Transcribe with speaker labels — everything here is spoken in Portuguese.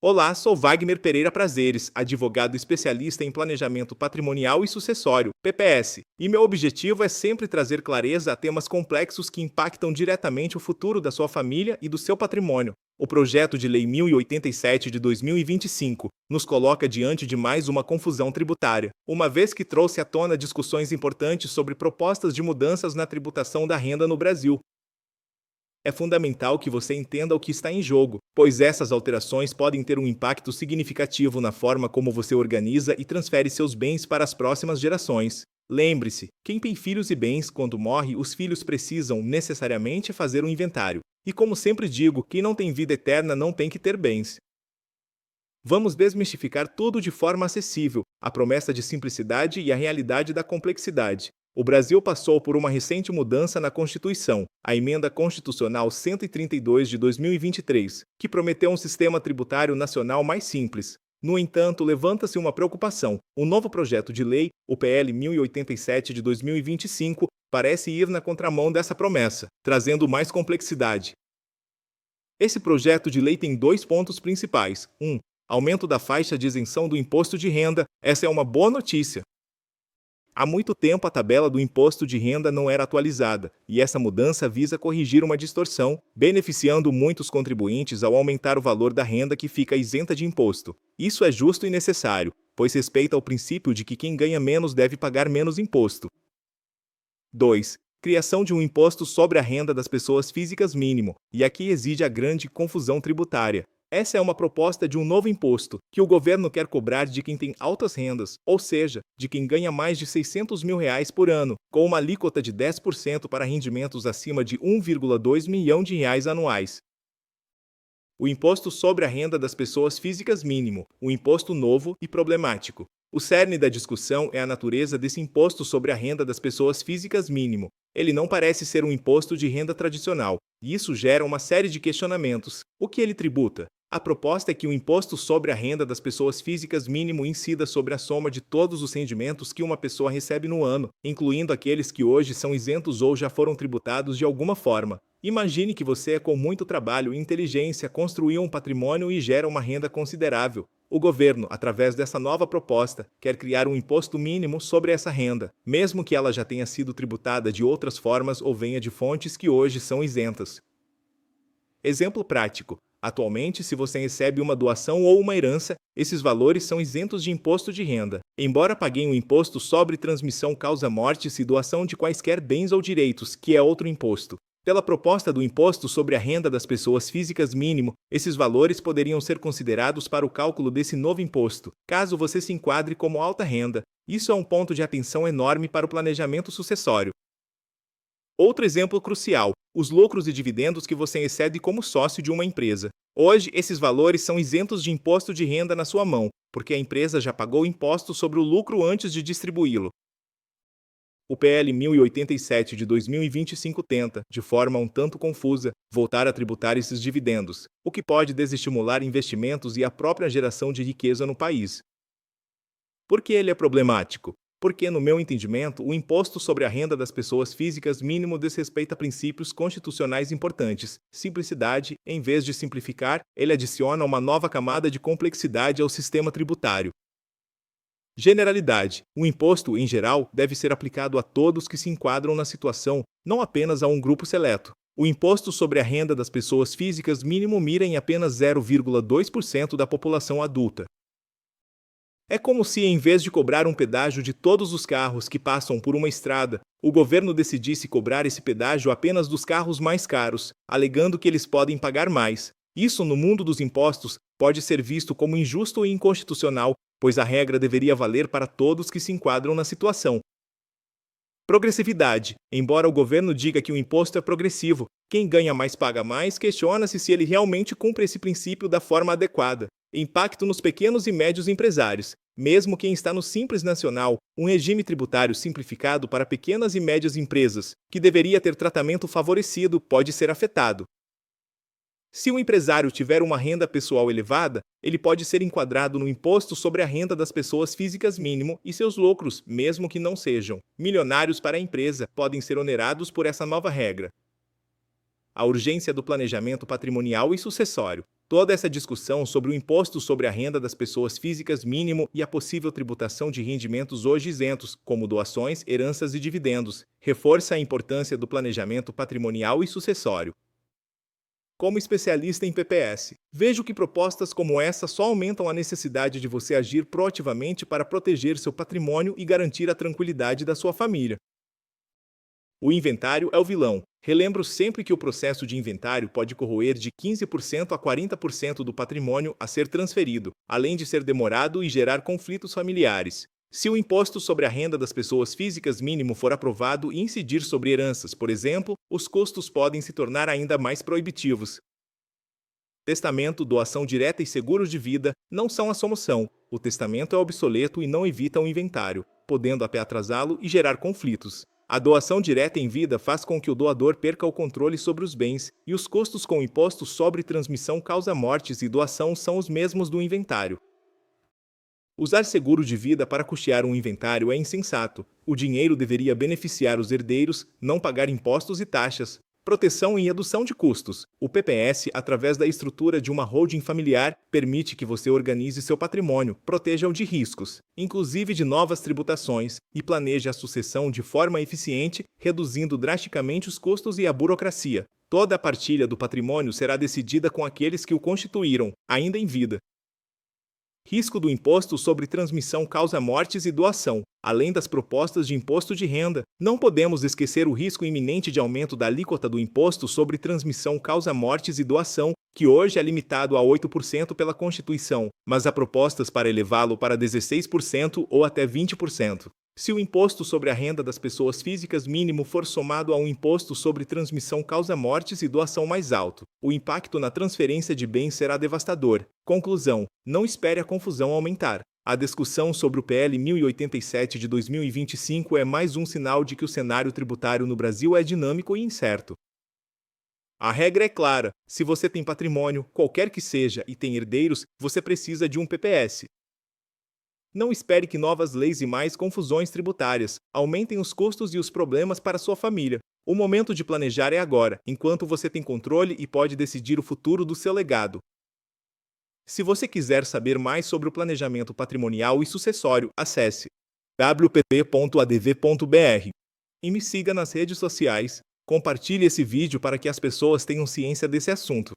Speaker 1: Olá, sou Wagner Pereira Prazeres, advogado especialista em planejamento patrimonial e sucessório, PPS, e meu objetivo é sempre trazer clareza a temas complexos que impactam diretamente o futuro da sua família e do seu patrimônio. O projeto de Lei 1087 de 2025 nos coloca diante de mais uma confusão tributária, uma vez que trouxe à tona discussões importantes sobre propostas de mudanças na tributação da renda no Brasil. É fundamental que você entenda o que está em jogo, pois essas alterações podem ter um impacto significativo na forma como você organiza e transfere seus bens para as próximas gerações. Lembre-se, quem tem filhos e bens, quando morre, os filhos precisam necessariamente fazer um inventário. E como sempre digo, quem não tem vida eterna não tem que ter bens. Vamos desmistificar tudo de forma acessível, a promessa de simplicidade e a realidade da complexidade. O Brasil passou por uma recente mudança na Constituição, a Emenda Constitucional 132 de 2023, que prometeu um sistema tributário nacional mais simples. No entanto, levanta-se uma preocupação. O novo projeto de lei, o PL 1087 de 2025, parece ir na contramão dessa promessa, trazendo mais complexidade. Esse projeto de lei tem dois pontos principais. 1. Aumento da faixa de isenção do imposto de renda. Essa é uma boa notícia. Há muito tempo a tabela do imposto de renda não era atualizada, e essa mudança visa corrigir uma distorção, beneficiando muitos contribuintes ao aumentar o valor da renda que fica isenta de imposto. Isso é justo e necessário, pois respeita o princípio de que quem ganha menos deve pagar menos imposto. 2. Criação de um imposto sobre a renda das pessoas físicas mínimo, e aqui exige a grande confusão tributária. Essa é uma proposta de um novo imposto, que o governo quer cobrar de quem tem altas rendas, ou seja, de quem ganha mais de R$ 600 mil por ano, com uma alíquota de 10% para rendimentos acima de R$ 1,2 milhão anuais. O imposto sobre a renda das pessoas físicas mínimo, um imposto novo e problemático. O cerne da discussão é a natureza desse imposto sobre a renda das pessoas físicas mínimo. Ele não parece ser um imposto de renda tradicional, e isso gera uma série de questionamentos. O que ele tributa? A proposta é que o imposto sobre a renda das pessoas físicas mínimo incida sobre a soma de todos os rendimentos que uma pessoa recebe no ano, incluindo aqueles que hoje são isentos ou já foram tributados de alguma forma. Imagine que você, com muito trabalho e inteligência, construiu um patrimônio e gera uma renda considerável. O governo, através dessa nova proposta, quer criar um imposto mínimo sobre essa renda, mesmo que ela já tenha sido tributada de outras formas ou venha de fontes que hoje são isentas. Exemplo prático. Atualmente, se você recebe uma doação ou uma herança, esses valores são isentos de imposto de renda, embora paguem um imposto sobre transmissão causa-mortes e doação de quaisquer bens ou direitos, que é outro imposto. Pela proposta do imposto sobre a renda das pessoas físicas mínimo, esses valores poderiam ser considerados para o cálculo desse novo imposto, caso você se enquadre como alta renda. Isso é um ponto de atenção enorme para o planejamento sucessório. Outro exemplo crucial: os lucros e dividendos que você recebe como sócio de uma empresa. Hoje, esses valores são isentos de imposto de renda na sua mão, porque a empresa já pagou imposto sobre o lucro antes de distribuí-lo. O PL 1087 de 2025 tenta, de forma um tanto confusa, voltar a tributar esses dividendos, o que pode desestimular investimentos e a própria geração de riqueza no país. Por que ele é problemático? Porque, no meu entendimento, o imposto sobre a renda das pessoas físicas mínimo desrespeita princípios constitucionais importantes. Simplicidade, em vez de simplificar, ele adiciona uma nova camada de complexidade ao sistema tributário. Generalidade. O imposto, em geral, deve ser aplicado a todos que se enquadram na situação, não apenas a um grupo seleto. O imposto sobre a renda das pessoas físicas mínimo mira em apenas 0,2% da população adulta. É como se, em vez de cobrar um pedágio de todos os carros que passam por uma estrada, o governo decidisse cobrar esse pedágio apenas dos carros mais caros, alegando que eles podem pagar mais. Isso, no mundo dos impostos, pode ser visto como injusto e inconstitucional, pois a regra deveria valer para todos que se enquadram na situação. Progressividade. Embora o governo diga que o imposto é progressivo, quem ganha mais paga mais, questiona-se se ele realmente cumpre esse princípio da forma adequada. Impacto nos pequenos e médios empresários. Mesmo quem está no Simples Nacional, um regime tributário simplificado para pequenas e médias empresas, que deveria ter tratamento favorecido, pode ser afetado. Se o empresário tiver uma renda pessoal elevada, ele pode ser enquadrado no imposto sobre a renda das pessoas físicas mínimo e seus lucros, mesmo que não sejam milionários para a empresa, podem ser onerados por essa nova regra. A urgência do planejamento patrimonial e sucessório. Toda essa discussão sobre o imposto sobre a renda das pessoas físicas mínimo e a possível tributação de rendimentos hoje isentos, como doações, heranças e dividendos, reforça a importância do planejamento patrimonial e sucessório. Como especialista em PPS, vejo que propostas como essa só aumentam a necessidade de você agir proativamente para proteger seu patrimônio e garantir a tranquilidade da sua família. O inventário é o vilão. Relembro sempre que o processo de inventário pode corroer de 15% a 40% do patrimônio a ser transferido, além de ser demorado e gerar conflitos familiares. Se o imposto sobre a renda das pessoas físicas mínimo for aprovado e incidir sobre heranças, por exemplo, os custos podem se tornar ainda mais proibitivos. Testamento, doação direta e seguros de vida não são a solução. O testamento é obsoleto e não evita o inventário, podendo até atrasá-lo e gerar conflitos. A doação direta em vida faz com que o doador perca o controle sobre os bens, e os custos com imposto sobre transmissão causa mortes e doação são os mesmos do inventário. Usar seguro de vida para custear um inventário é insensato. O dinheiro deveria beneficiar os herdeiros, não pagar impostos e taxas. Proteção e redução de custos. O PPS, através da estrutura de uma holding familiar, permite que você organize seu patrimônio, proteja-o de riscos, inclusive de novas tributações, e planeje a sucessão de forma eficiente, reduzindo drasticamente os custos e a burocracia. Toda a partilha do patrimônio será decidida com aqueles que o constituíram, ainda em vida. Risco do imposto sobre transmissão causa mortes e doação. Além das propostas de imposto de renda, não podemos esquecer o risco iminente de aumento da alíquota do imposto sobre transmissão causa mortes e doação, que hoje é limitado a 8% pela Constituição, mas há propostas para elevá-lo para 16% ou até 20%. Se o imposto sobre a renda das pessoas físicas mínimo for somado ao imposto sobre transmissão causa mortes e doação mais alto, o impacto na transferência de bens será devastador. Conclusão: não espere a confusão aumentar. A discussão sobre o PL 1087 de 2025 é mais um sinal de que o cenário tributário no Brasil é dinâmico e incerto. A regra é clara: se você tem patrimônio, qualquer que seja, e tem herdeiros, você precisa de um PPS. Não espere que novas leis e mais confusões tributárias aumentem os custos e os problemas para sua família. O momento de planejar é agora, enquanto você tem controle e pode decidir o futuro do seu legado. Se você quiser saber mais sobre o planejamento patrimonial e sucessório, acesse wpp.adv.br e me siga nas redes sociais. Compartilhe esse vídeo para que as pessoas tenham ciência desse assunto.